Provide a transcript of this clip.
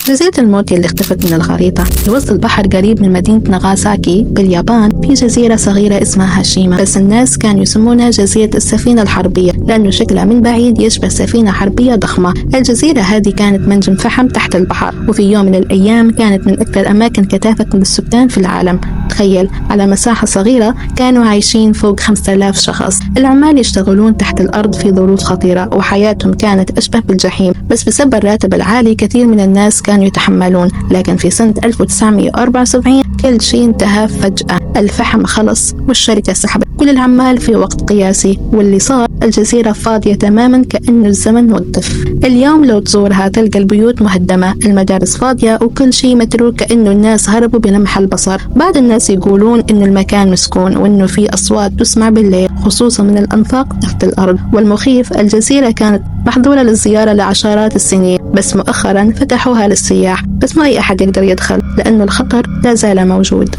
جزيرة الموت اللي اختفت من الخريطة في وسط البحر قريب من مدينة ناغاساكي باليابان، في جزيرة صغيرة اسمها هاشيما، بس الناس كانوا يسمونها جزيرة السفينة الحربية لأنه شكلها من بعيد يشبه سفينة حربية ضخمة. الجزيرة هذه كانت منجم فحم تحت البحر، وفي يوم من الأيام كانت من أكثر الأماكن كثافة بالسكان في العالم. تخيل، على مساحة صغيرة كانوا عايشين فوق 5000 شخص. العمال يشتغلون تحت الأرض في ظروف خطيرة، وحياتهم كانت أشبه بالجحيم، بس بسبب الراتب العالي كثير من الناس كانوا يتحملون. لكن في سنة 1974 كل شيء انتهى فجأة. الفحم خلص والشركة سحبت كل العمال في وقت قياسي، واللي صار الجزيرة فاضية تماما كأنه الزمن وقف. اليوم لو تزورها تلقى البيوت مهدمة، المدارس فاضية، وكل شيء متروك كأنه الناس هربوا بلمح البصر. بعض الناس يقولون إنه المكان مسكون وإنه في أصوات تسمع بالليل، خصوصا من الأنفاق تحت الأرض. والمخيف الجزيرة كانت محظورة للزيارة لعشرات السنين، بس مؤخرا فتحوها للسياح، بس ما أي أحد يقدر يدخل لأنه الخطر لا زال موجود.